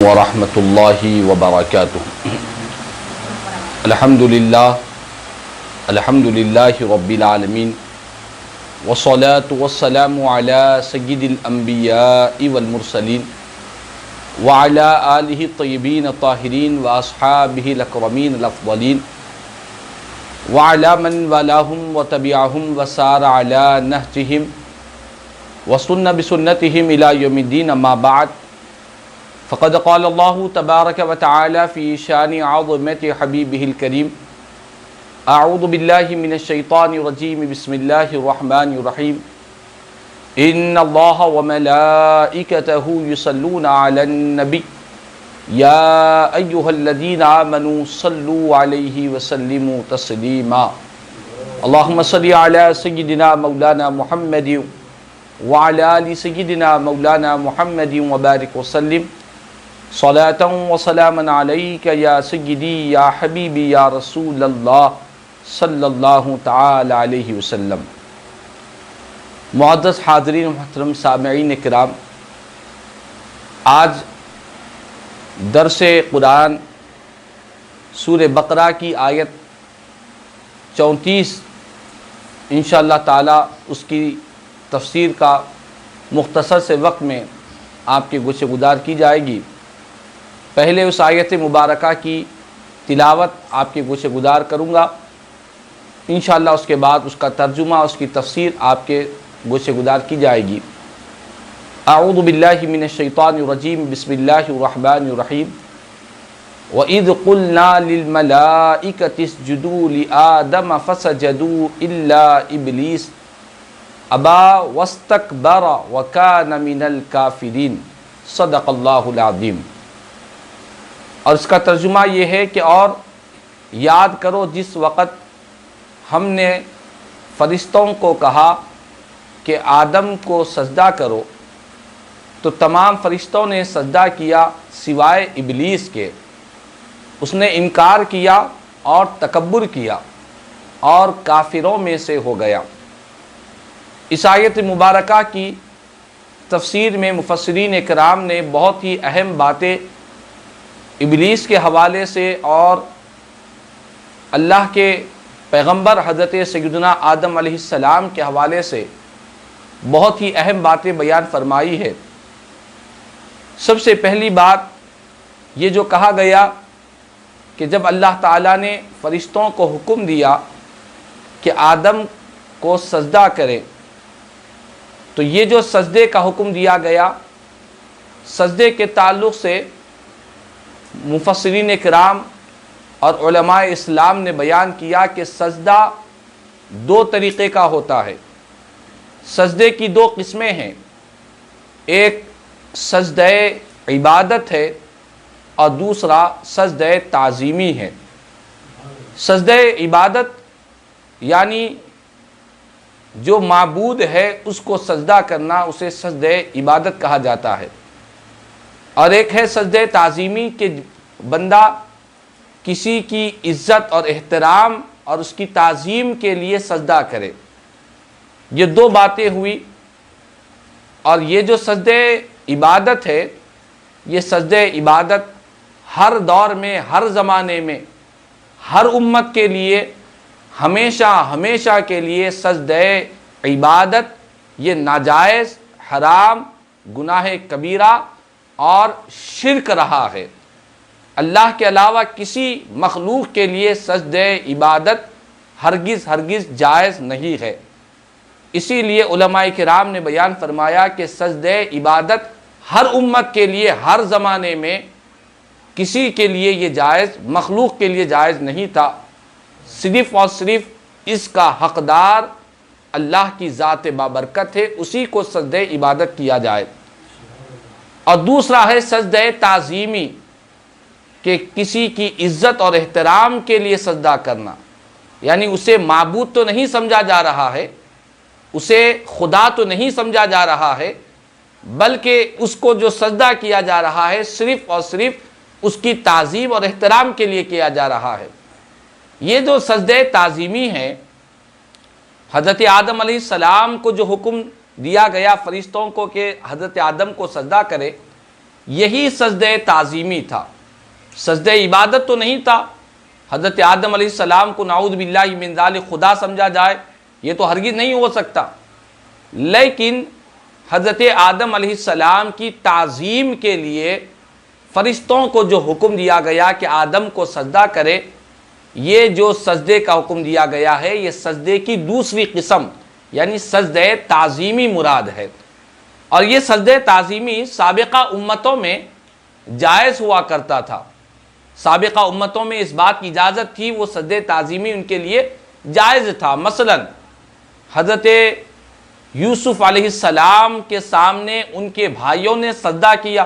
ورحمۃ اللہ وبرکاتہ۔ الحمدللہ رب العالمین والصلاة والسلام علی سید الانبیاء والمرسلین وعلی آلہ الطیبین الطاہرین واصحابہ الاکرمین الافضلین وعلی من والاہم وتبعہم وسار علی نہجہم وسن بسنتہم الی یوم الدین، اما بعد، فقد قال اللہ تبارک و تعالی فی شان عظمت حبیبہ الکریم: اعوذ باللہ من الشیطان الرجیم، بسم اللہ الرحمن الرحیم، ان اللہ وملائکتہ یصلون علی النبی یا ایہا الذین آمنوا صلوا علیہ وسلموا تسلیما۔ اللہم صلی علی سیدنا مولانا محمد وعلی آل سیدنا مولانا محمد وبارک وسلم صلاۃ و سلاما علیک یا سیدی یا حبیبی یا رسول اللہ صلی اللہ تعالی علیہ وسلم۔ معزز حاضرین محترم سامعین کرام، آج درس قرآن سورہ بقرہ کی آیت 34 انشاءاللہ تعالی اس کی تفسیر کا مختصر سے وقت میں آپ کے گوشے گزار کی جائے گی۔ پہلے اس آیت مبارکہ کی تلاوت آپ کے گوشے گزار کروں گا، انشاءاللہ اس کے بعد اس کا ترجمہ، اس کی تفسیر آپ کے گوشے گزار کی جائے گی۔ اعوذ باللہ من الشیطان الرجیم، بسم اللہ الرحمن الرحیم، وَإِذْ قُلْنَا لِلْمَلَائِكَةِ اسْجُدُوا لِآدَمَ فَسَجَدُوا إِلَّا إِبْلِيسَ أَبَى وَاسْتَكْبَرَ وَكَانَ مِنَ الْكَافِرِينَ۔ صدق اللہ العظیم۔ اور اس کا ترجمہ یہ ہے کہ اور یاد کرو جس وقت ہم نے فرشتوں کو کہا کہ آدم کو سجدہ کرو تو تمام فرشتوں نے سجدہ کیا سوائے ابلیس کے۔ اس نے انکار کیا اور تکبر کیا اور کافروں میں سے ہو گیا۔ اس آیت مبارکہ کی تفسیر میں مفسرین کرام نے بہت ہی اہم باتیں ابلیس کے حوالے سے اور اللہ کے پیغمبر حضرت سیدنا آدم علیہ السلام کے حوالے سے بہت ہی اہم باتیں بیان فرمائی ہے۔ سب سے پہلی بات یہ جو کہا گیا کہ جب اللہ تعالیٰ نے فرشتوں کو حکم دیا کہ آدم کو سجدہ کریں، تو یہ جو سجدے کا حکم دیا گیا، سجدے کے تعلق سے مفسرین کرام اور علماء اسلام نے بیان کیا کہ سجدہ دو طریقے کا ہوتا ہے۔ سجدے کی دو قسمیں ہیں، ایک سجدہ عبادت ہے اور دوسرا سجدہ تعظیمی ہے۔ سجدہ عبادت یعنی جو معبود ہے اس کو سجدہ کرنا، اسے سجدہ عبادت کہا جاتا ہے، اور ایک ہے سجدہ تعظیمی کہ بندہ کسی کی عزت اور احترام اور اس کی تعظیم کے لیے سجدہ کرے۔ یہ دو باتیں ہوئی، اور یہ جو سجدہ عبادت ہے، یہ سجدہ عبادت ہر دور میں، ہر زمانے میں، ہر امت کے لیے ہمیشہ کے لیے سجدہ عبادت یہ ناجائز، حرام، گناہ کبیرہ اور شرک رہا ہے۔ اللہ کے علاوہ کسی مخلوق کے لیے سجدہ عبادت ہرگز جائز نہیں ہے۔ اسی لیے علماء کرام نے بیان فرمایا کہ سجدہ عبادت ہر امت کے لیے، ہر زمانے میں کسی کے لیے یہ جائز، مخلوق کے لیے جائز نہیں تھا۔ صرف اور صرف اس کا حقدار اللہ کی ذات بابرکت ہے، اسی کو سجدہ عبادت کیا جائے۔ اور دوسرا ہے سجدہ تعظیمی کہ کسی کی عزت اور احترام کے لیے سجدہ کرنا، یعنی اسے معبود تو نہیں سمجھا جا رہا ہے، اسے خدا تو نہیں سمجھا جا رہا ہے، بلکہ اس کو جو سجدہ کیا جا رہا ہے صرف اور صرف اس کی تعظیم اور احترام کے لیے کیا جا رہا ہے۔ یہ جو سجدہ تعظیمی ہے، حضرت آدم علیہ السلام کو جو حکم دیا گیا فرشتوں کو کہ حضرت آدم کو سجدہ کرے، یہی سجدہ تعظیمی تھا، سجدہ عبادت تو نہیں تھا۔ حضرت آدم علیہ السلام کو نعوذ باللہ من ذالک خدا سمجھا جائے یہ تو ہرگز نہیں ہو سکتا، لیکن حضرت آدم علیہ السلام کی تعظیم کے لیے فرشتوں کو جو حکم دیا گیا کہ آدم کو سجدہ کرے، یہ جو سجدے کا حکم دیا گیا ہے یہ سجدے کی دوسری قسم یعنی سجدہ تعظیمی مراد ہے۔ اور یہ سجدہ تعظیمی سابقہ امتوں میں جائز ہوا کرتا تھا، سابقہ امتوں میں اس بات کی اجازت تھی، وہ سجدہ تعظیمی ان کے لیے جائز تھا۔ مثلا حضرت یوسف علیہ السلام کے سامنے ان کے بھائیوں نے سجدہ کیا،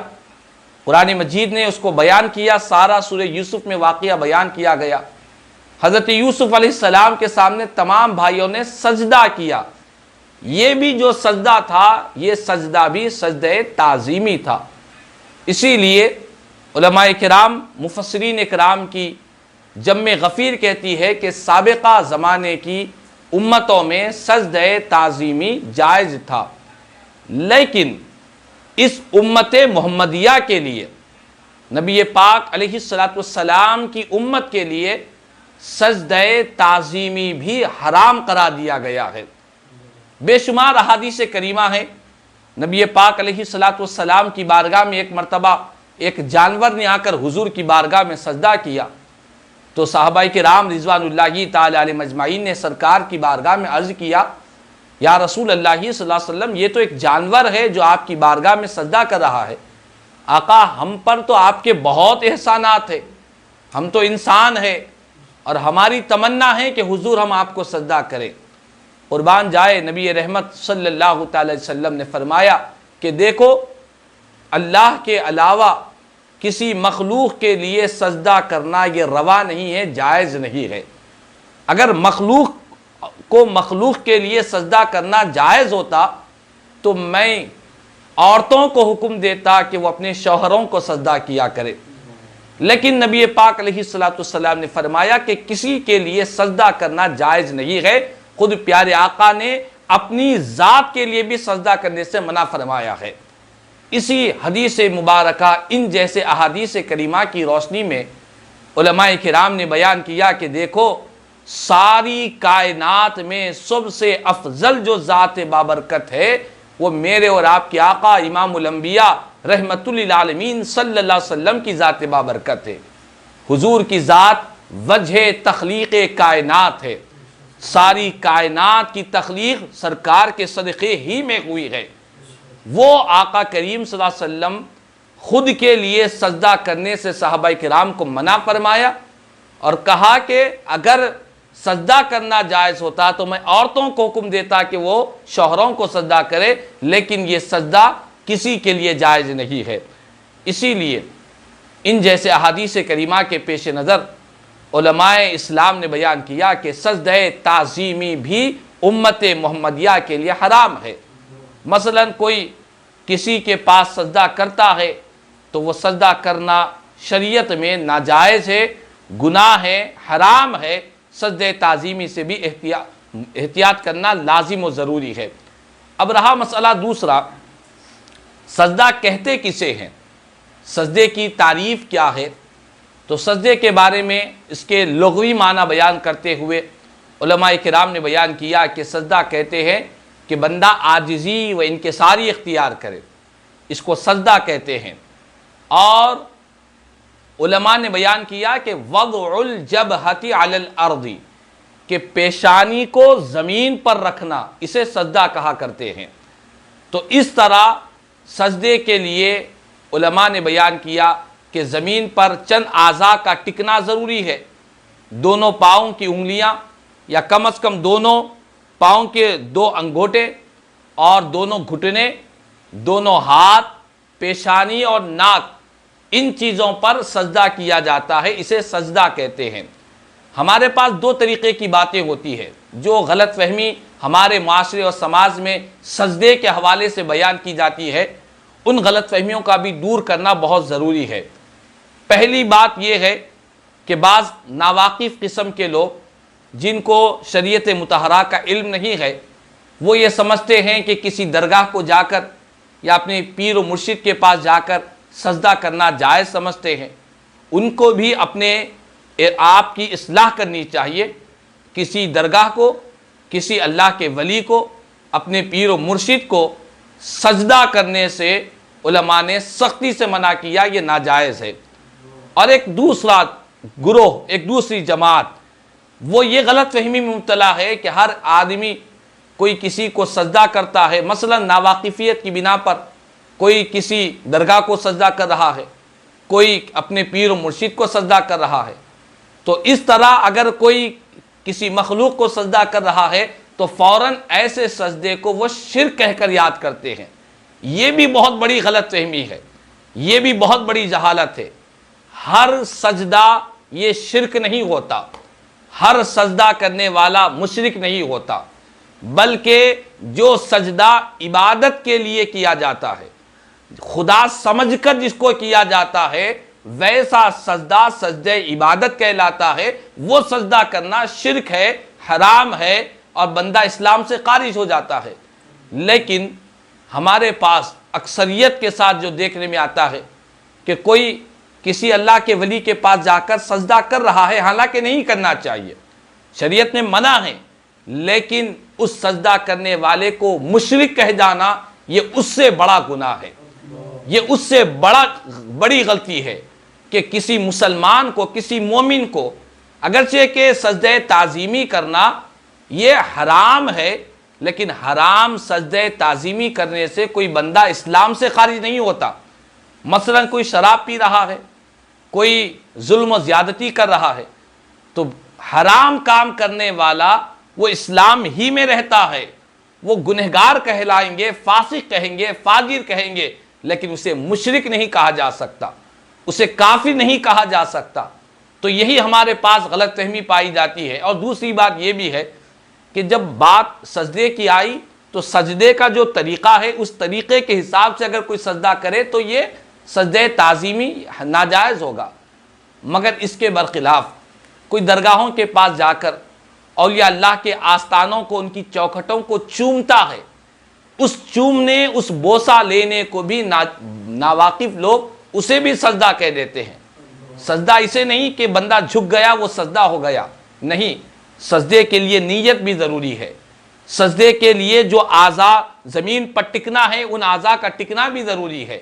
قرآن مجید نے اس کو بیان کیا، سارا سورہ یوسف میں واقعہ بیان کیا گیا۔ حضرت یوسف علیہ السلام کے سامنے تمام بھائیوں نے سجدہ کیا، یہ بھی جو سجدہ تھا یہ سجدہ بھی سجدہ تعظیمی تھا۔ اسی لیے علماء کرام مفسرین کرام کی جمع غفیر کہتی ہے کہ سابقہ زمانے کی امتوں میں سجدہ تعظیمی جائز تھا، لیکن اس امت محمدیہ کے لیے نبی پاک علیہ السلام کی امت کے لیے سجدہ تعظیمی بھی حرام قرار دیا گیا ہے۔ بے شمار احادیث کریمہ ہیں، نبی پاک علیہ السلام کی بارگاہ میں ایک مرتبہ ایک جانور نے آ کر حضور کی بارگاہ میں سجدہ کیا، تو صحابہ کرام رضوان اللہ تعالی علیہ مجمعین نے سرکار کی بارگاہ میں عرض کیا، یا رسول اللہ صلی اللہ علیہ وسلم یہ تو ایک جانور ہے جو آپ کی بارگاہ میں سجدہ کر رہا ہے، آقا ہم پر تو آپ کے بہت احسانات ہیں، ہم تو انسان ہیں اور ہماری تمنا ہے کہ حضور ہم آپ کو سجدہ کریں۔ قربان جائے نبی رحمت صلی اللہ تعالی وسلم نے فرمایا کہ دیکھو اللہ کے علاوہ کسی مخلوق کے لیے سجدہ کرنا یہ روا نہیں ہے، جائز نہیں ہے۔ اگر مخلوق کو مخلوق کے لیے سجدہ کرنا جائز ہوتا تو میں عورتوں کو حکم دیتا کہ وہ اپنے شوہروں کو سجدہ کیا کرے، لیکن نبی پاک علیہ السلام نے فرمایا کہ کسی کے لیے سجدہ کرنا جائز نہیں ہے، خود پیارے آقا نے اپنی ذات کے لیے بھی سجدہ کرنے سے منع فرمایا ہے۔ اسی حدیث مبارکہ ان جیسے احادیث کریمہ کی روشنی میں علماء کرام نے بیان کیا کہ دیکھو ساری کائنات میں سب سے افضل جو ذات بابرکت ہے وہ میرے اور آپ کے آقا امام الانبیاء رحمت للعالمین صلی اللہ علیہ وسلم کی ذات بابرکت ہے۔ حضور کی ذات وجہ تخلیق کائنات ہے، ساری کائنات کی تخلیق سرکار کے صدقے ہی میں ہوئی ہے۔ وہ آقا کریم صلی اللہ علیہ وسلم خود کے لیے سجدہ کرنے سے صحابہ کرام کو منع فرمایا اور کہا کہ اگر سجدہ کرنا جائز ہوتا تو میں عورتوں کو حکم دیتا کہ وہ شوہروں کو سجدہ کرے، لیکن یہ سجدہ کسی کے لیے جائز نہیں ہے۔ اسی لیے ان جیسے احادیث کریمہ کے پیش نظر علماء اسلام نے بیان کیا کہ سجدہ تعظیمی بھی امت محمدیہ کے لیے حرام ہے۔ مثلا کوئی کسی کے پاس سجدہ کرتا ہے تو وہ سجدہ کرنا شریعت میں ناجائز ہے، گناہ ہے، حرام ہے، سجدہ تعظیمی سے بھی احتیاط کرنا لازم و ضروری ہے۔ اب رہا مسئلہ دوسرا، سجدہ کہتے کسے ہیں، سجدے کی تعریف کیا ہے؟ تو سجدے کے بارے میں اس کے لغوی معنی بیان کرتے ہوئے علماء کرام نے بیان کیا کہ سجدہ کہتے ہیں کہ بندہ عاجزی و انکساری اختیار کرے، اس کو سجدہ کہتے ہیں۔ اور علماء نے بیان کیا کہ وضع الجبہۃ علی الارض، کہ پیشانی کو زمین پر رکھنا، اسے سجدہ کہا کرتے ہیں۔ تو اس طرح سجدے کے لیے علماء نے بیان کیا کہ زمین پر چند اعضاء کا ٹکنا ضروری ہے، دونوں پاؤں کی انگلیاں یا کم از کم دونوں پاؤں کے 2 انگوٹے اور دونوں گھٹنے، دونوں ہاتھ، پیشانی اور ناک، ان چیزوں پر سجدہ کیا جاتا ہے، اسے سجدہ کہتے ہیں۔ ہمارے پاس 2 طریقے کی باتیں ہوتی ہے، جو غلط فہمی ہمارے معاشرے اور سماج میں سجدے کے حوالے سے بیان کی جاتی ہے، ان غلط فہمیوں کا بھی دور کرنا بہت ضروری ہے۔ پہلی بات یہ ہے کہ بعض ناواقف قسم کے لوگ جن کو شریعت مطہرہ کا علم نہیں ہے، وہ یہ سمجھتے ہیں کہ کسی درگاہ کو جا کر یا اپنے پیر و مرشد کے پاس جا کر سجدہ کرنا جائز سمجھتے ہیں ان کو بھی اپنے آپ کی اصلاح کرنی چاہیے. کسی درگاہ کو، کسی اللہ کے ولی کو، اپنے پیر و مرشد کو سجدہ کرنے سے علماء نے سختی سے منع کیا، یہ ناجائز ہے. اور ایک دوسرا گروہ، ایک دوسری جماعت، وہ یہ غلط فہمی میں مبتلا ہے کہ ہر آدمی کوئی کسی کو سجدہ کرتا ہے، مثلا ناواقفیت کی بنا پر کوئی کسی درگاہ کو سجدہ کر رہا ہے، کوئی اپنے پیر و مرشد کو سجدہ کر رہا ہے. تو اس طرح اگر کوئی کسی مخلوق کو سجدہ کر رہا ہے تو فوراً ایسے سجدے کو وہ شرک کہہ کر یاد کرتے ہیں. یہ بھی بہت بڑی غلط فہمی ہے، یہ بھی بہت بڑی جہالت ہے. ہر سجدہ یہ شرک نہیں ہوتا، ہر سجدہ کرنے والا مشرک نہیں ہوتا، بلکہ جو سجدہ عبادت کے لیے کیا جاتا ہے، خدا سمجھ کر جس کو کیا جاتا ہے، ویسا سجدہ سجدہ عبادت کہلاتا ہے. وہ سجدہ کرنا شرک ہے، حرام ہے اور بندہ اسلام سے خارج ہو جاتا ہے. لیکن ہمارے پاس اکثریت کے ساتھ جو دیکھنے میں آتا ہے کہ کوئی کسی اللہ کے ولی کے پاس جا کر سجدہ کر رہا ہے، حالانکہ نہیں کرنا چاہیے، شریعت نے منع ہے، لیکن اس سجدہ کرنے والے کو مشرک کہہ جانا یہ اس سے بڑا گناہ ہے، یہ اس سے بڑی غلطی ہے کہ کسی مسلمان کو، کسی مومن کو، اگرچہ کہ سجدہ تعظیمی کرنا یہ حرام ہے، لیکن حرام سجدہ تعظیمی کرنے سے کوئی بندہ اسلام سے خارج نہیں ہوتا. مثلا کوئی شراب پی رہا ہے، کوئی ظلم و زیادتی کر رہا ہے، تو حرام کام کرنے والا وہ اسلام ہی میں رہتا ہے، وہ گنہگار کہلائیں گے، فاسق کہیں گے، فاجر کہیں گے، لیکن اسے مشرک نہیں کہا جا سکتا، اسے کافر نہیں کہا جا سکتا. تو یہی ہمارے پاس غلط فہمی پائی جاتی ہے. اور دوسری بات یہ بھی ہے کہ جب بات سجدے کی آئی تو سجدے کا جو طریقہ ہے اس طریقے کے حساب سے اگر کوئی سجدہ کرے تو یہ سجدہ تعظیمی ناجائز ہوگا. مگر اس کے برخلاف کوئی درگاہوں کے پاس جا کر اولیاء اللہ کے آستانوں کو، ان کی چوکھٹوں کو چومتا ہے، اس چومنے، اس بوسہ لینے کو بھی ناواقف لوگ اسے بھی سجدہ کہہ دیتے ہیں. سجدہ اسے نہیں کہ بندہ جھک گیا وہ سجدہ ہو گیا، نہیں، سجدے کے لیے نیت بھی ضروری ہے. سجدے کے لیے جو اعضاء زمین پر ٹکنا ہے ان اعضاء کا ٹکنا بھی ضروری ہے.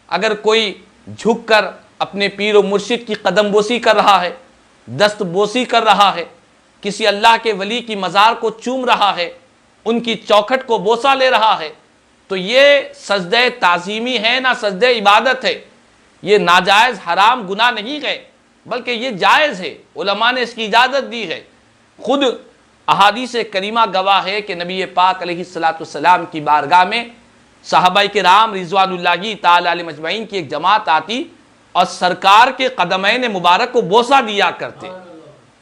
اگر کوئی جھک کر اپنے پیر و مرشد کی قدم بوسی کر رہا ہے، دست بوسی کر رہا ہے، کسی اللہ کے ولی کی مزار کو چوم رہا ہے، ان کی چوکھٹ کو بوسہ لے رہا ہے، تو یہ سجدہ تعظیمی ہے نہ سجدہ عبادت ہے. یہ ناجائز حرام گناہ نہیں ہے بلکہ یہ جائز ہے، علماء نے اس کی اجازت دی ہے. خود احادیث کریمہ گواہ ہے کہ نبی پاک علیہ السلام کی بارگاہ میں صحابہ کرام رضوان اللہ تعالی علیہم اجمعین کی ایک جماعت آتی اور سرکار کے قدمین مبارک کو بوسہ دیا کرتے،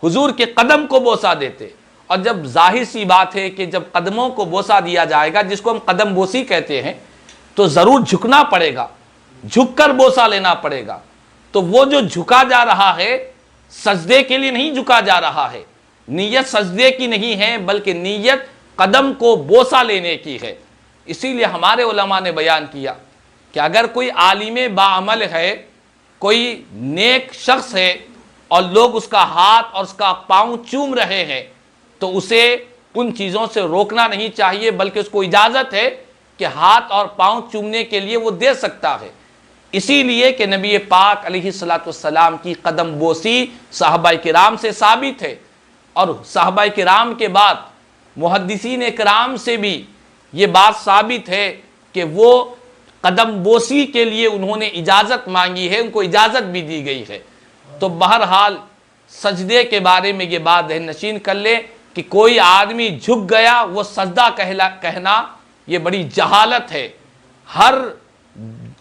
حضور کے قدم کو بوسہ دیتے. اور جب ظاہر سی بات ہے کہ جب قدموں کو بوسہ دیا جائے گا، جس کو ہم قدم بوسی کہتے ہیں، تو ضرور جھکنا پڑے گا، جھک کر بوسہ لینا پڑے گا. تو وہ جو جھکا جا رہا ہے سجدے کے لیے نہیں جھکا جا رہا ہے، نیت سجدے کی نہیں ہے بلکہ نیت قدم کو بوسہ لینے کی ہے. اسی لیے ہمارے علماء نے بیان کیا کہ اگر کوئی عالم باعمل ہے، کوئی نیک شخص ہے اور لوگ اس کا ہاتھ اور اس کا پاؤں چوم رہے ہیں تو اسے ان چیزوں سے روکنا نہیں چاہیے، بلکہ اس کو اجازت ہے کہ ہاتھ اور پاؤں چومنے کے لیے وہ دے سکتا ہے. اسی لیے کہ نبی پاک علیہ السلام کی قدم بوسی صحابہ کرام سے ثابت ہے، اور صحابہ کرام کے بعد محدثین کرام سے بھی یہ بات ثابت ہے کہ وہ قدم بوسی کے لیے انہوں نے اجازت مانگی ہے، ان کو اجازت بھی دی گئی ہے. تو بہرحال سجدے کے بارے میں یہ بات ذہن نشین کر لے کہ کوئی آدمی جھک گیا وہ سجدہ کہنا یہ بڑی جہالت ہے. ہر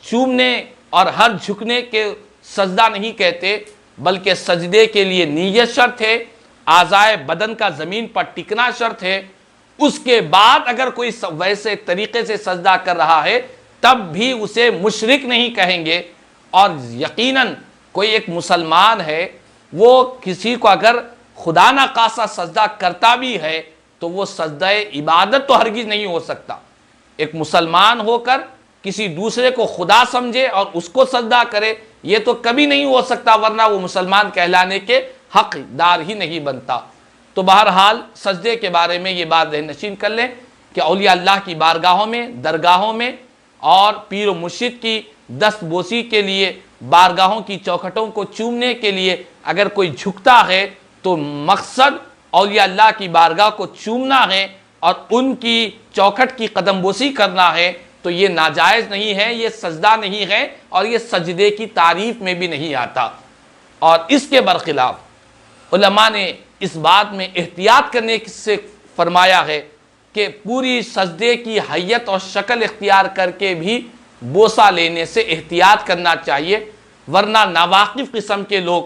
چومنے اور ہر جھکنے کے سجدہ نہیں کہتے، بلکہ سجدے کے لیے نیت شرط ہے، اعضائے بدن کا زمین پر ٹکنا شرط ہے. اس کے بعد اگر کوئی ویسے طریقے سے سجدہ کر رہا ہے تب بھی اسے مشرک نہیں کہیں گے. اور یقیناً کوئی ایک مسلمان ہے، وہ کسی کو اگر خدا نہ خواستہ سجدہ کرتا بھی ہے تو وہ سجدہ عبادت تو ہرگز نہیں ہو سکتا. ایک مسلمان ہو کر کسی دوسرے کو خدا سمجھے اور اس کو سجدہ کرے، یہ تو کبھی نہیں ہو سکتا، ورنہ وہ مسلمان کہلانے کے حقدار ہی نہیں بنتا۔ تو بہرحال سجدے کے بارے میں یہ بات ذہن نشین کر لیں کہ اولیاء اللہ کی بارگاہوں میں، درگاہوں میں اور پیر و مرشد کی دست بوسی کے لیے، بارگاہوں کی چوکھٹوں کو چومنے کے لیے اگر کوئی جھکتا ہے تو مقصد اولیاء اللہ کی بارگاہ کو چومنا ہے اور ان کی چوکھٹ کی قدم بوسی کرنا ہے، تو یہ ناجائز نہیں ہے، یہ سجدہ نہیں ہے اور یہ سجدے کی تعریف میں بھی نہیں آتا۔ اور اس کے برخلاف علماء نے اس بات میں احتیاط کرنے سے فرمایا ہے کہ پوری سجدے کی حیت اور شکل اختیار کر کے بھی بوسہ لینے سے احتیاط کرنا چاہیے، ورنہ ناواقف قسم کے لوگ،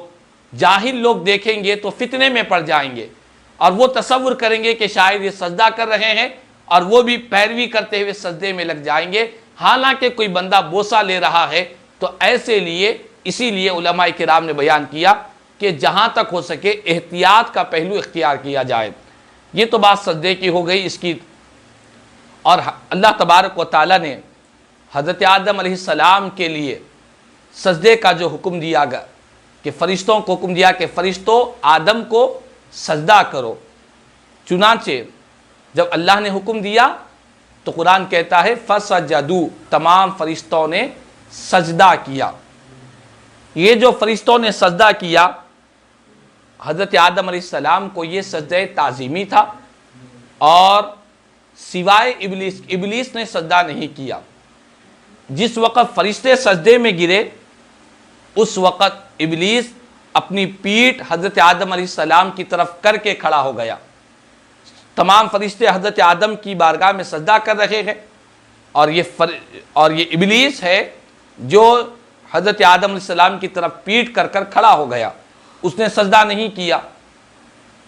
جاہل لوگ دیکھیں گے تو فتنے میں پڑ جائیں گے اور وہ تصور کریں گے کہ شاید یہ سجدہ کر رہے ہیں اور وہ بھی پیروی کرتے ہوئے سجدے میں لگ جائیں گے، حالانکہ کوئی بندہ بوسہ لے رہا ہے۔ تو اسی لیے علماء کرام نے بیان کیا کہ جہاں تک ہو سکے احتیاط کا پہلو اختیار کیا جائے۔ یہ تو بات سجدے کی ہو گئی اس کی۔ اور اللہ تبارک و تعالیٰ نے حضرت آدم علیہ السلام کے لیے سجدے کا جو حکم دیا گیا کہ فرشتوں کو حکم دیا کہ فرشتوں آدم کو سجدہ کرو، چنانچہ جب اللہ نے حکم دیا تو قرآن کہتا ہے فسجدوا، تمام فرشتوں نے سجدہ کیا۔ یہ جو فرشتوں نے سجدہ کیا، حضرت آدم علیہ السلام کو یہ سجدہ تعظیمی تھا، اور سوائے ابلیس نے سجدہ نہیں کیا۔ جس وقت فرشتے سجدے میں گرے اس وقت ابلیس اپنی پیٹھ حضرت آدم علیہ السلام کی طرف کر کے کھڑا ہو گیا۔ تمام فرشتے حضرت آدم کی بارگاہ میں سجدہ کر رہے ہیں اور یہ ابلیس ہے جو حضرت آدم علیہ السلام کی طرف پیٹھ کر کھڑا ہو گیا، اس نے سجدہ نہیں کیا۔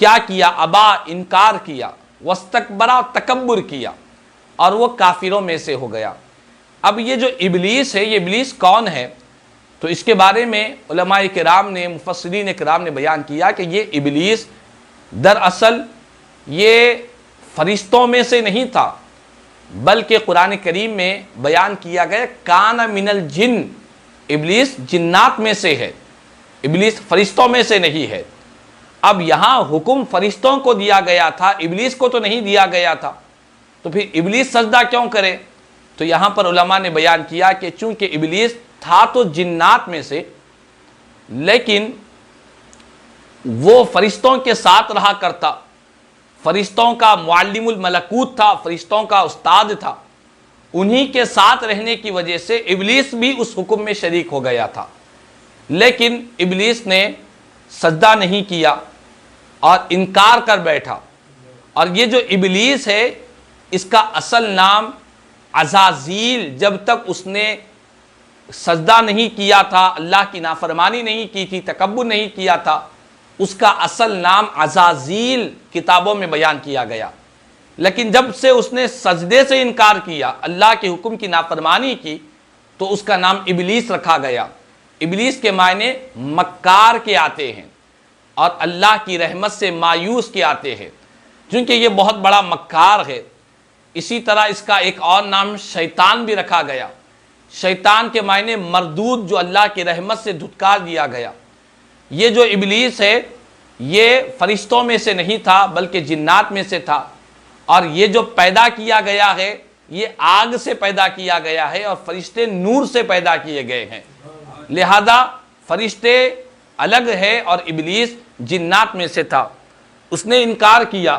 کیا کیا؟ ابا، انکار کیا، واستکبر، تکبر کیا، اور وہ کافروں میں سے ہو گیا۔ اب یہ جو ابلیس ہے، یہ ابلیس کون ہے؟ تو اس کے بارے میں علماء کرام نے، مفسرین کرام نے بیان کیا کہ یہ ابلیس دراصل یہ فرشتوں میں سے نہیں تھا، بلکہ قرآن کریم میں بیان کیا گیا کان من الجن، ابلیس جنات میں سے ہے، ابلیس فرشتوں میں سے نہیں ہے۔ اب یہاں حکم فرشتوں کو دیا گیا تھا، ابلیس کو تو نہیں دیا گیا تھا، تو پھر ابلیس سجدہ کیوں کرے؟ تو یہاں پر علماء نے بیان کیا کہ چونکہ ابلیس تھا تو جنات میں سے، لیکن وہ فرشتوں کے ساتھ رہا کرتا، فرشتوں کا معلم الملکوت تھا، فرشتوں کا استاد تھا، انہی کے ساتھ رہنے کی وجہ سے ابلیس بھی اس حکم میں شریک ہو گیا تھا۔ لیکن ابلیس نے سجدہ نہیں کیا اور انکار کر بیٹھا۔ اور یہ جو ابلیس ہے اس کا اصل نام عزازیل، جب تک اس نے سجدہ نہیں کیا تھا، اللہ کی نافرمانی نہیں کی تھی، تکبر نہیں کیا تھا، اس کا اصل نام عزازیل کتابوں میں بیان کیا گیا۔ لیکن جب سے اس نے سجدے سے انکار کیا، اللہ کے حکم کی نافرمانی کی، تو اس کا نام ابلیس رکھا گیا۔ ابلیس کے معنی مکار کے آتے ہیں اور اللہ کی رحمت سے مایوس کے آتے ہیں، چونکہ یہ بہت بڑا مکار ہے۔ اسی طرح اس کا ایک اور نام شیطان بھی رکھا گیا۔ شیطان کے معنی مردود، جو اللہ کی رحمت سے دھتکار دیا گیا۔ یہ جو ابلیس ہے یہ فرشتوں میں سے نہیں تھا بلکہ جنات میں سے تھا، اور یہ جو پیدا کیا گیا ہے یہ آگ سے پیدا کیا گیا ہے اور فرشتے نور سے پیدا کیے گئے ہیں، لہذا فرشتے الگ ہے اور ابلیس جنات میں سے تھا۔ اس نے انکار کیا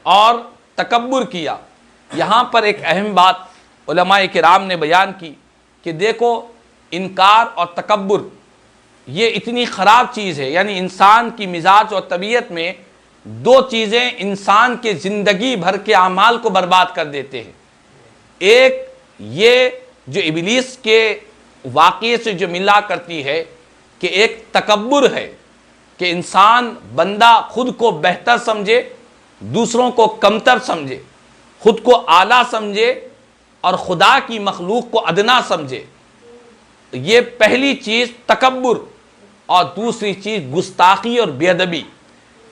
اور تکبر کیا۔ یہاں پر ایک اہم بات علماء کرام نے بیان کی کہ دیکھو، انکار اور تکبر یہ اتنی خراب چیز ہے، یعنی انسان کی مزاج اور طبیعت میں دو چیزیں انسان کے زندگی بھر کے اعمال کو برباد کر دیتے ہیں۔ ایک یہ جو ابلیس کے واقعے سے جو ملا کرتی ہے کہ ایک تکبر ہے کہ انسان بندہ خود کو بہتر سمجھے، دوسروں کو کمتر سمجھے، خود کو اعلیٰ سمجھے اور خدا کی مخلوق کو ادنا سمجھے۔ یہ پہلی چیز تکبر، اور دوسری چیز گستاخی اور بے ادبی۔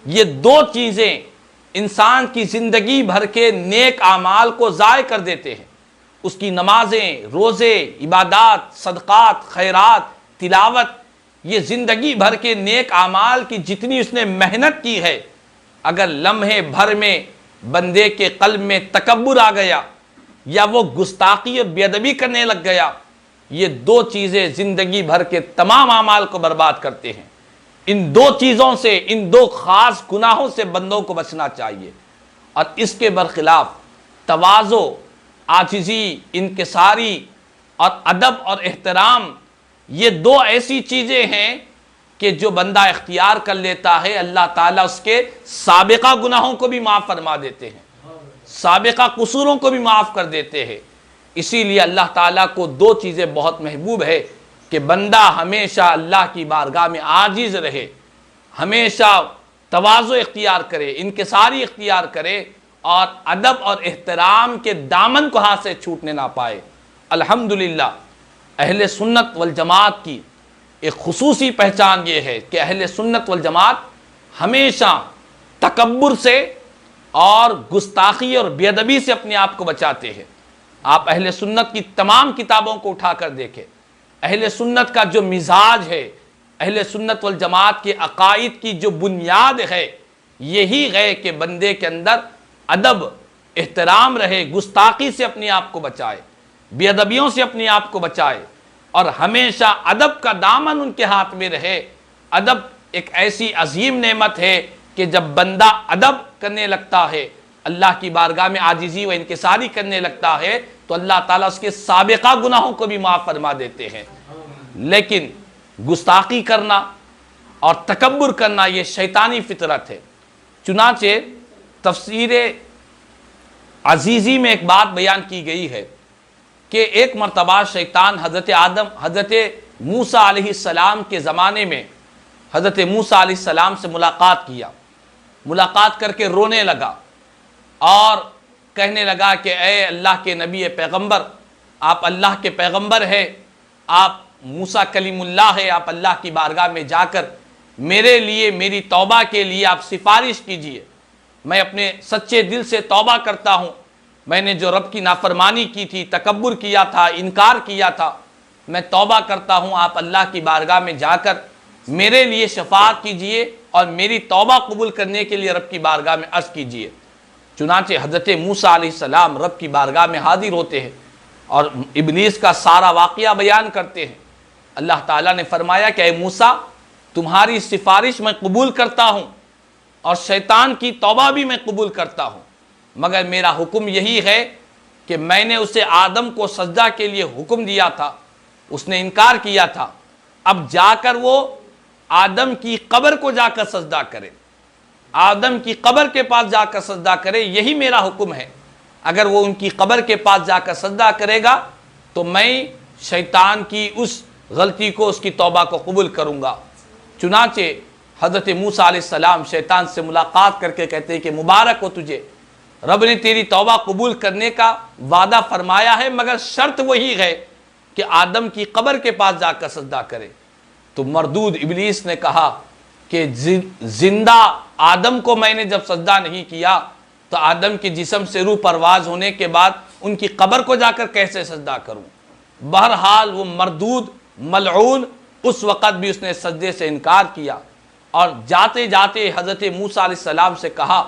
یہ دو چیزیں انسان کی زندگی بھر کے نیک اعمال کو ضائع کر دیتے ہیں۔ اس کی نمازیں، روزے، عبادات، صدقات، خیرات، تلاوت، یہ زندگی بھر کے نیک اعمال کی جتنی اس نے محنت کی ہے، اگر لمحے بھر میں بندے کے قلب میں تکبر آ گیا یا وہ گستاخی اور بے ادبی کرنے لگ گیا، یہ دو چیزیں زندگی بھر کے تمام اعمال کو برباد کرتے ہیں۔ ان دو چیزوں سے، ان دو خاص گناہوں سے بندوں کو بچنا چاہیے۔ اور اس کے برخلاف تواضع، عاجزی، انکساری اور ادب اور احترام، یہ دو ایسی چیزیں ہیں کہ جو بندہ اختیار کر لیتا ہے، اللہ تعالیٰ اس کے سابقہ گناہوں کو بھی معاف فرما دیتے ہیں، سابقہ قصوروں کو بھی معاف کر دیتے ہیں۔ اسی لیے اللہ تعالیٰ کو دو چیزیں بہت محبوب ہے کہ بندہ ہمیشہ اللہ کی بارگاہ میں عاجز رہے، ہمیشہ تواضع اختیار کرے، انکساری اختیار کرے، اور ادب اور احترام کے دامن کو ہاتھ سے چھوٹنے نہ پائے۔ الحمدللہ اہل سنت والجماعت کی ایک خصوصی پہچان یہ ہے کہ اہل سنت والجماعت ہمیشہ تکبر سے اور گستاخی اور بے ادبی سے اپنے آپ کو بچاتے ہیں۔ آپ اہل سنت کی تمام کتابوں کو اٹھا کر دیکھیں، اہل سنت کا جو مزاج ہے، اہل سنت والجماعت کے عقائد کی جو بنیاد ہے، یہی ہے کہ بندے کے اندر ادب، احترام رہے، گستاخی سے اپنے آپ کو بچائے، بے ادبیوں سے اپنے آپ کو بچائے، اور ہمیشہ ادب کا دامن ان کے ہاتھ میں رہے۔ ادب ایک ایسی عظیم نعمت ہے کہ جب بندہ ادب کرنے لگتا ہے، اللہ کی بارگاہ میں عاجزی و انکساری کرنے لگتا ہے، تو اللہ تعالیٰ اس کے سابقہ گناہوں کو بھی معاف فرما دیتے ہیں۔ لیکن گستاخی کرنا اور تکبر کرنا یہ شیطانی فطرت ہے۔ چنانچہ تفسیر عزیزی میں ایک بات بیان کی گئی ہے کہ ایک مرتبہ شیطان حضرت موسیٰ علیہ السلام کے زمانے میں حضرت موسیٰ علیہ السلام سے ملاقات کر کے رونے لگا اور کہنے لگا کہ اے اللہ کے نبی پیغمبر، آپ اللہ کے پیغمبر ہیں، آپ موسیٰ کلیم اللہ ہے، آپ اللہ کی بارگاہ میں جا کر میرے لیے، میری توبہ کے لیے آپ سفارش کیجئے۔ میں اپنے سچے دل سے توبہ کرتا ہوں، میں نے جو رب کی نافرمانی کی تھی، تکبر کیا تھا، انکار کیا تھا، میں توبہ کرتا ہوں، آپ اللہ کی بارگاہ میں جا کر میرے لیے شفاعت کیجئے اور میری توبہ قبول کرنے کے لیے رب کی بارگاہ میں عرض کیجئے۔ چنانچہ حضرت موسیٰ علیہ السلام رب کی بارگاہ میں حاضر ہوتے ہیں اور ابلیس کا سارا واقعہ بیان کرتے ہیں۔ اللہ تعالیٰ نے فرمایا کہ اے موسیٰ، تمہاری سفارش میں قبول کرتا ہوں اور شیطان کی توبہ بھی میں قبول کرتا ہوں، مگر میرا حکم یہی ہے کہ میں نے اسے آدم کو سجدہ کے لیے حکم دیا تھا، اس نے انکار کیا تھا، اب جا کر وہ آدم کی قبر کو جا کر سجدہ کرے، آدم کی قبر کے پاس جا کر سجدہ کرے، یہی میرا حکم ہے۔ اگر وہ ان کی قبر کے پاس جا کر سجدہ کرے گا تو میں شیطان کی اس غلطی کو، اس کی توبہ کو قبول کروں گا۔ چنانچہ حضرت موسیٰ علیہ السلام شیطان سے ملاقات کر کے کہتے ہیں کہ مبارک ہو تجھے، رب نے تیری توبہ قبول کرنے کا وعدہ فرمایا ہے، مگر شرط وہی ہے کہ آدم کی قبر کے پاس جا کر سجدہ کرے۔ تو مردود ابلیس نے کہا کہ زندہ آدم کو میں نے جب سجدہ نہیں کیا تو آدم کے جسم سے روح پرواز ہونے کے بعد ان کی قبر کو جا کر کیسے سجدہ کروں؟ بہرحال وہ مردود، ملعون، اس وقت بھی اس نے سجدے سے انکار کیا اور جاتے جاتے حضرت موسیٰ علیہ السلام سے کہا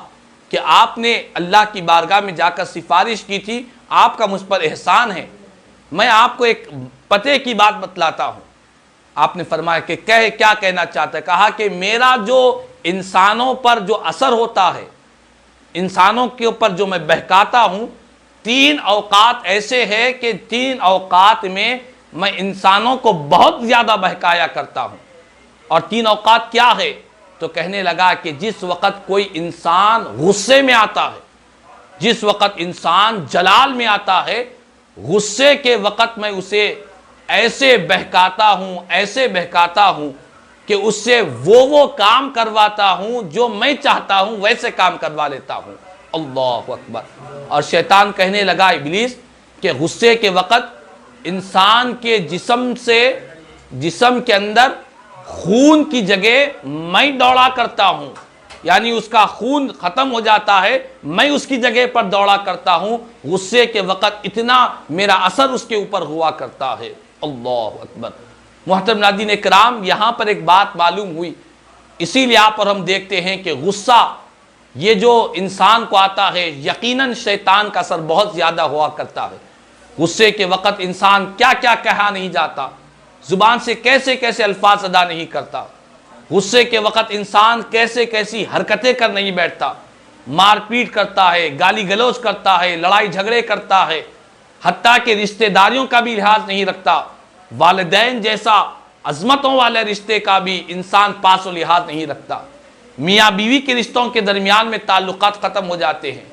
کہ آپ نے اللہ کی بارگاہ میں جا کر سفارش کی تھی، آپ کا مجھ پر احسان ہے، میں آپ کو ایک پتے کی بات بتلاتا ہوں۔ آپ نے فرمایا کہ کیا کہنا چاہتا ہے؟ کہا کہ میرا جو انسانوں پر جو اثر ہوتا ہے، انسانوں کے اوپر جو میں بہکاتا ہوں، 3 اوقات ایسے ہیں کہ 3 اوقات میں میں انسانوں کو بہت زیادہ بہکایا کرتا ہوں۔ اور 3 اوقات کیا ہے؟ تو کہنے لگا کہ جس وقت کوئی انسان غصے میں آتا ہے، جس وقت انسان جلال میں آتا ہے، غصے کے وقت میں اسے ایسے بہکاتا ہوں کہ اس سے وہ کام کرواتا ہوں جو میں چاہتا ہوں ویسے کام کروا لیتا ہوں۔ اللہ اکبر۔ اور شیطان کہنے لگا، ابلیس، کہ غصے کے وقت انسان کے جسم کے اندر خون کی جگہ میں دوڑا کرتا ہوں، یعنی اس کا خون ختم ہو جاتا ہے، میں اس کی جگہ پر دوڑا کرتا ہوں، غصے کے وقت اتنا میرا اثر اس کے اوپر ہوا کرتا ہے۔ اللہ اکبر۔ محترم ناظرین کرام، یہاں پر ایک بات معلوم ہوئی، اسی لیے پر ہم دیکھتے ہیں کہ غصہ یہ جو انسان کو آتا ہے یقیناً شیطان کا اثر بہت زیادہ ہوا کرتا ہے۔ غصے کے وقت انسان کیا کیا کہا نہیں جاتا، زبان سے کیسے کیسے الفاظ ادا نہیں کرتا، غصے کے وقت انسان کیسے کیسی حرکتیں کر نہیں بیٹھتا، مار پیٹ کرتا ہے، گالی گلوچ کرتا ہے، لڑائی جھگڑے کرتا ہے، حتیٰ کہ رشتہ داریوں کا بھی لحاظ نہیں رکھتا، والدین جیسا عظمتوں والے رشتے کا بھی انسان پاس و لحاظ نہیں رکھتا، میاں بیوی کے رشتوں کے درمیان میں تعلقات ختم ہو جاتے ہیں۔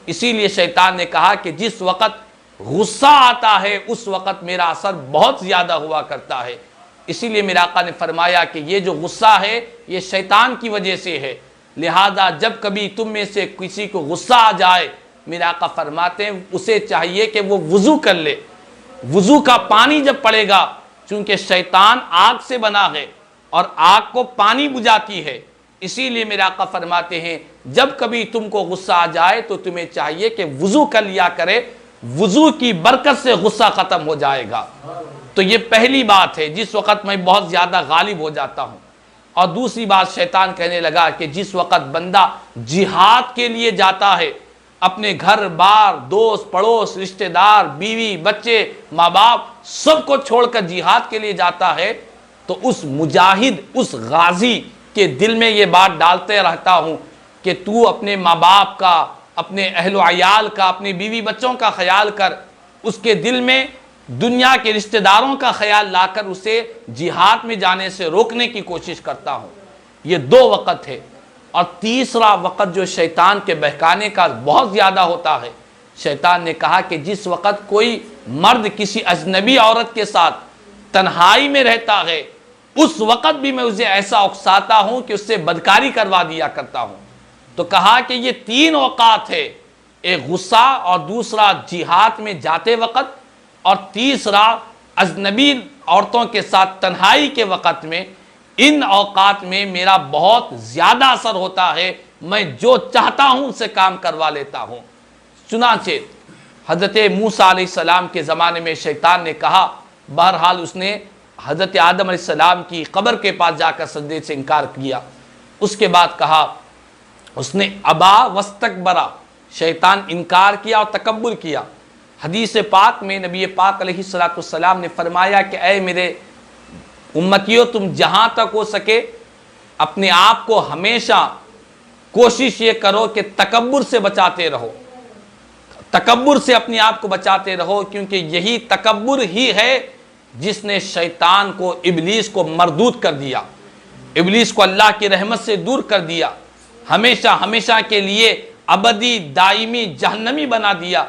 اسی لیے شیطان نے کہا کہ جس وقت غصہ آتا ہے اس وقت میرا اثر بہت زیادہ ہوا کرتا ہے۔ اسی لیے میرے آقا نے فرمایا کہ یہ جو غصہ ہے یہ شیطان کی وجہ سے ہے، لہذا جب کبھی تم میں سے کسی کو غصہ آ جائے، میرے آقا فرماتے ہیں اسے چاہیے کہ وہ وضو کر لے۔ وضو کا پانی جب پڑے گا، چونکہ شیطان آگ سے بنا ہے اور آگ کو پانی بجھاتی ہے، اسی لیے میرے آقا فرماتے ہیں جب کبھی تم کو غصہ آ جائے تو تمہیں چاہیے کہ وضو کر لیا کرے، وضو کی برکت سے غصہ ختم ہو جائے گا۔ تو یہ پہلی بات ہے جس وقت میں بہت زیادہ غالب ہو جاتا ہوں۔ اور دوسری بات شیطان کہنے لگا کہ جس وقت بندہ جہاد کے لیے جاتا ہے، اپنے گھر بار، دوست پڑوس، رشتہ دار، بیوی بچے، ماں باپ سب کو چھوڑ کر جہاد کے لیے جاتا ہے، تو اس مجاہد، اس غازی کے دل میں یہ بات ڈالتے رہتا ہوں کہ تو اپنے ماں باپ کا، اپنے اہل و عیال کا، اپنے بیوی بچوں کا خیال کر، اس کے دل میں دنیا کے رشتہ داروں کا خیال لا کر اسے جہاد میں جانے سے روکنے کی کوشش کرتا ہوں۔ یہ دو وقت ہے۔ اور تیسرا وقت جو شیطان کے بہکانے کا بہت زیادہ ہوتا ہے، شیطان نے کہا کہ جس وقت کوئی مرد کسی اجنبی عورت کے ساتھ تنہائی میں رہتا ہے، اس وقت بھی میں اسے ایسا اکساتا ہوں کہ اس سے بدکاری کروا دیا کرتا ہوں۔ تو کہا کہ یہ تین اوقات ہے، ایک غصہ، اور دوسرا جہاد میں جاتے وقت، اور تیسرا اجنبی عورتوں کے ساتھ تنہائی کے وقت میں۔ ان اوقات میں میرا بہت زیادہ اثر ہوتا ہے، میں جو چاہتا ہوں اسے کام کروا لیتا ہوں۔ چنانچہ حضرت موسیٰ علیہ السلام کے زمانے میں شیطان نے کہا، بہرحال اس نے حضرت آدم علیہ السلام کی قبر کے پاس جا کر سجدے سے انکار کیا۔ اس کے بعد کہا، اس نے ابا واستکبرا، شیطان انکار کیا اور تکبر کیا۔ حدیث پاک میں نبی پاک علیہ السلام نے فرمایا کہ اے میرے امتیوں، تم جہاں تک ہو سکے اپنے آپ کو ہمیشہ کوشش یہ کرو کہ تکبر سے بچاتے رہو، تکبر سے اپنے آپ کو بچاتے رہو، کیونکہ یہی تکبر ہی ہے جس نے شیطان کو، ابلیس کو مردود کر دیا، ابلیس کو اللہ کی رحمت سے دور کر دیا، ہمیشہ ہمیشہ کے لیے ابدی دائمی جہنمی بنا دیا۔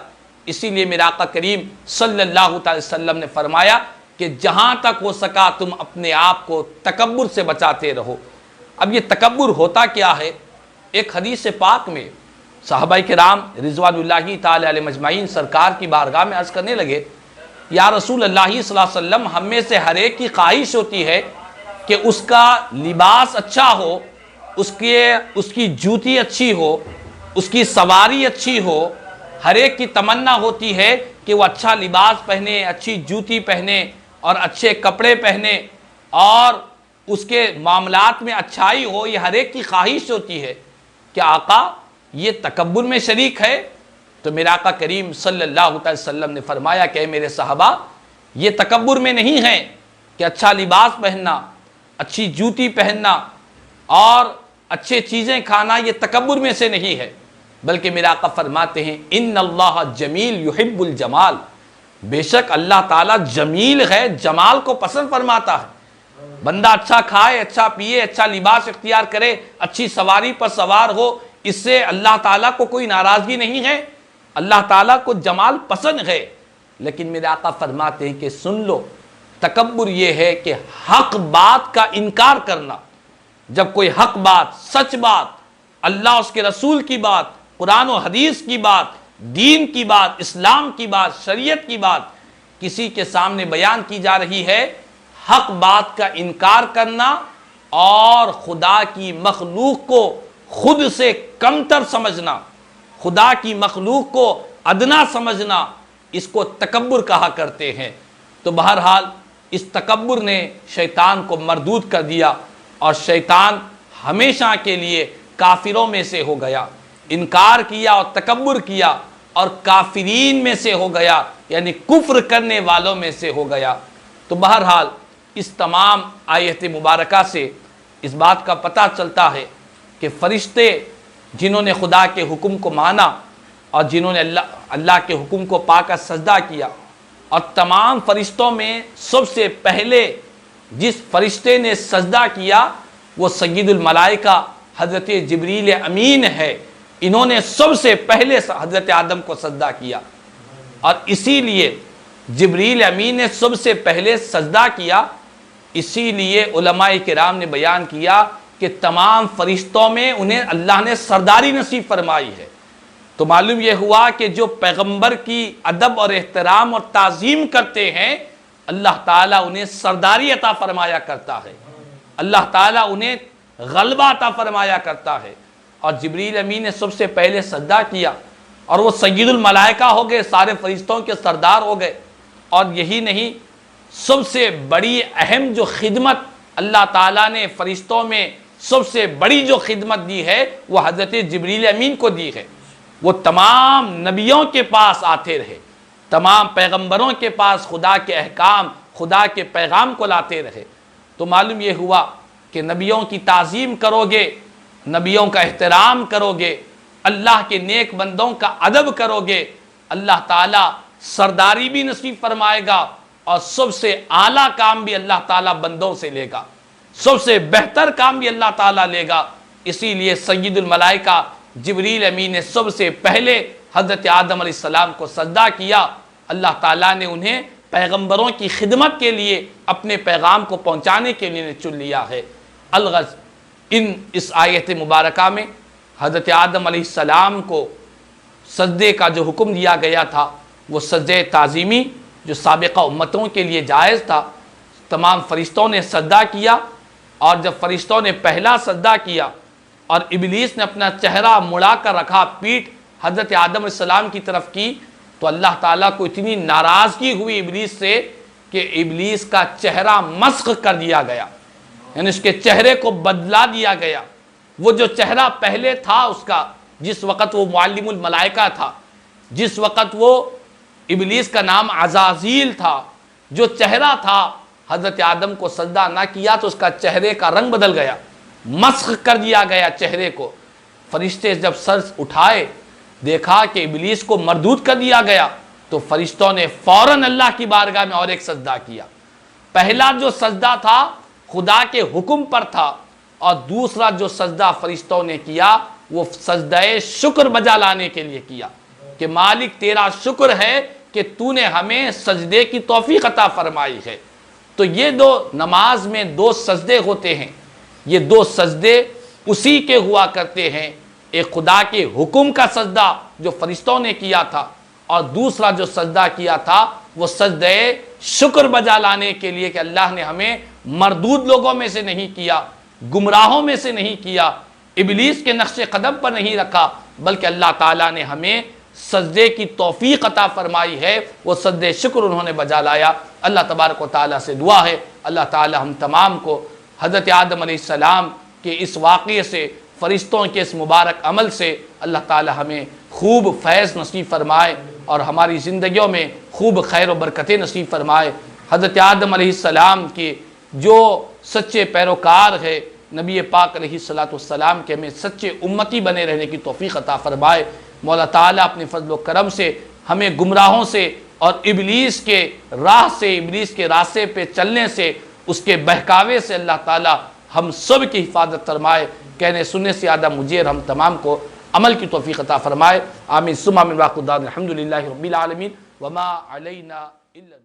اسی لیے میرا آقا کریم صلی اللہ علیہ وسلم نے فرمایا کہ جہاں تک ہو سکا تم اپنے آپ کو تکبر سے بچاتے رہو۔ اب یہ تکبر ہوتا کیا ہے؟ ایک حدیث پاک میں صحابہ کرام رضوان اللہ تعالی علیہ مجمعین سرکار کی بارگاہ میں عرض کرنے لگے، یا رسول اللہ صلی اللہ علیہ وسلم، ہم میں سے ہر ایک کی خواہش ہوتی ہے کہ اس کا لباس اچھا ہو، اس کی جوتی اچھی ہو، اس کی سواری اچھی ہو، ہر ایک کی تمنا ہوتی ہے کہ وہ اچھا لباس پہنے، اچھی جوتی پہنے اور اچھے کپڑے پہنے اور اس کے معاملات میں اچھائی ہو، یہ ہر ایک کی خواہش ہوتی ہے۔ کیا آقا یہ تکبر میں شریک ہے؟ تو میرا آقا کریم صلی اللہ علیہ وسلم نے فرمایا کہ اے میرے صحابہ، یہ تکبر میں نہیں ہے کہ اچھا لباس پہننا، اچھی جوتی پہننا اور اچھے چیزیں کھانا یہ تکبر میں سے نہیں ہے، بلکہ میرا آقا فرماتے ہیں ان اللہ جمیل یحب الجمال، بے شک اللہ تعالیٰ جمیل ہے، جمال کو پسند فرماتا ہے۔ بندہ اچھا کھائے، اچھا پیے، اچھا لباس اختیار کرے، اچھی سواری پر سوار ہو، اس سے اللہ تعالیٰ کو کوئی ناراضگی نہیں ہے، اللہ تعالیٰ کو جمال پسند ہے۔ لیکن میرے آقا فرماتے ہیں کہ سن لو، تکبر یہ ہے کہ حق بات کا انکار کرنا۔ جب کوئی حق بات، سچ بات، اللہ اس کے رسول کی بات، قرآن و حدیث کی بات، دین کی بات، اسلام کی بات، شریعت کی بات کسی کے سامنے بیان کی جا رہی ہے، حق بات کا انکار کرنا اور خدا کی مخلوق کو خود سے کمتر سمجھنا، خدا کی مخلوق کو ادنا سمجھنا، اس کو تکبر کہا کرتے ہیں۔ تو بہرحال اس تکبر نے شیطان کو مردود کر دیا اور شیطان ہمیشہ کے لیے کافروں میں سے ہو گیا، انکار کیا اور تکبر کیا اور کافرین میں سے ہو گیا، یعنی کفر کرنے والوں میں سے ہو گیا۔ تو بہرحال اس تمام آیت مبارکہ سے اس بات کا پتہ چلتا ہے کہ فرشتے جنہوں نے خدا کے حکم کو مانا اور جنہوں نے اللہ کے حکم کو پا کر سجدہ کیا، اور تمام فرشتوں میں سب سے پہلے جس فرشتے نے سجدہ کیا وہ سید الملائکہ حضرت جبریل امین ہے۔ انہوں نے سب سے پہلے حضرت آدم کو سجدہ کیا، اور اسی لیے جبریل امین نے سب سے پہلے سجدہ کیا۔ اسی لیے علماء کرام نے بیان کیا کہ تمام فرشتوں میں انہیں اللہ نے سرداری نصیب فرمائی ہے۔ تو معلوم یہ ہوا کہ جو پیغمبر کی ادب اور احترام اور تعظیم کرتے ہیں، اللہ تعالیٰ انہیں سرداری عطا فرمایا کرتا ہے، اللہ تعالیٰ انہیں غلبہ عطا فرمایا کرتا ہے۔ اور جبریل امین نے سب سے پہلے سجدہ کیا اور وہ سید الملائکہ ہو گئے، سارے فرشتوں کے سردار ہو گئے۔ اور یہی نہیں، سب سے بڑی اہم جو خدمت اللہ تعالیٰ نے فرشتوں میں سب سے بڑی جو خدمت دی ہے وہ حضرت جبریل امین کو دی ہے۔ وہ تمام نبیوں کے پاس آتے رہے، تمام پیغمبروں کے پاس خدا کے احکام، خدا کے پیغام کو لاتے رہے۔ تو معلوم یہ ہوا کہ نبیوں کی تعظیم کرو گے، نبیوں کا احترام کرو گے، اللہ کے نیک بندوں کا ادب کرو گے، اللہ تعالیٰ سرداری بھی نصیب فرمائے گا، اور سب سے اعلیٰ کام بھی اللہ تعالیٰ بندوں سے لے گا، سب سے بہتر کام بھی اللہ تعالیٰ لے گا۔ اسی لیے سید الملائکہ جبریل امین نے سب سے پہلے حضرت آدم علیہ السلام کو سجدہ کیا۔ اللہ تعالیٰ نے انہیں پیغمبروں کی خدمت کے لیے، اپنے پیغام کو پہنچانے کے لیے چن لیا ہے۔ الغرض اس آیت مبارکہ میں حضرت آدم علیہ السلام کو سجدے کا جو حکم دیا گیا تھا وہ سجدہ تعظیمی جو سابقہ امتوں کے لیے جائز تھا، تمام فرشتوں نے سجدہ کیا۔ اور جب فرشتوں نے پہلا سجدہ کیا اور ابلیس نے اپنا چہرہ مڑا کر رکھا، پیٹھ حضرت آدم علیہ السلام کی طرف کی، تو اللہ تعالیٰ کو اتنی ناراضگی ہوئی ابلیس سے کہ ابلیس کا چہرہ مسخ کر دیا گیا، یعنی اس کے چہرے کو بدلا دیا گیا۔ وہ جو چہرہ پہلے تھا اس کا، جس وقت وہ معلم الملائکہ تھا، جس وقت وہ ابلیس کا نام عزازیل تھا، جو چہرہ تھا، حضرت آدم کو سجدہ نہ کیا تو اس کا چہرے کا رنگ بدل گیا، مسخ کر دیا گیا چہرے کو۔ فرشتے جب سر اٹھائے، دیکھا کہ ابلیس کو مردود کر دیا گیا، تو فرشتوں نے فوراً اللہ کی بارگاہ میں اور ایک سجدہ کیا۔ پہلا جو سجدہ تھا خدا کے حکم پر تھا، اور دوسرا جو سجدہ فرشتوں نے کیا وہ سجدہ شکر بجا لانے کے لیے کیا کہ مالک تیرا شکر ہے کہ تو نے ہمیں سجدے کی توفیق عطا فرمائی ہے۔ تو یہ دو نماز میں دو سجدے ہوتے ہیں، یہ دو سجدے اسی کے ہوا کرتے ہیں، ایک خدا کے حکم کا سجدہ جو فرشتوں نے کیا تھا، اور دوسرا جو سجدہ کیا تھا وہ سجدہ شکر بجا لانے کے لیے کہ اللہ نے ہمیں مردود لوگوں میں سے نہیں کیا، گمراہوں میں سے نہیں کیا، ابلیس کے نقش قدم پر نہیں رکھا، بلکہ اللہ تعالیٰ نے ہمیں سجدے کی توفیق عطا فرمائی ہے، وہ سجدہ شکر انہوں نے بجا لایا۔ اللہ تبارک و تعالیٰ سے دعا ہے اللہ تعالیٰ ہم تمام کو حضرت آدم علیہ السلام کے اس واقعے سے، فرشتوں کے اس مبارک عمل سے اللہ تعالیٰ ہمیں خوب فیض نصیب فرمائے اور ہماری زندگیوں میں خوب خیر و برکتیں نصیب فرمائے۔ حضرت آدم علیہ السلام کے جو سچے پیروکار ہے، نبی پاک علیہ السلام کے ہمیں سچے امتی بنے رہنے کی توفیق عطا فرمائے۔ مولا تعالیٰ اپنے فضل و کرم سے ہمیں گمراہوں سے اور ابلیس کے راہ سے، ابلیس کے راستے پہ چلنے سے، اس کے بہکاوے سے اللہ تعالیٰ ہم سب کی حفاظت فرمائے۔ کہنے سننے سے زیادہ مجھے اور ہم تمام کو عمل کی توفیق عطا فرمائے۔ آمین ثم آمین۔ واخر دعوانا الحمدللہ رب العالمین وما علینا الا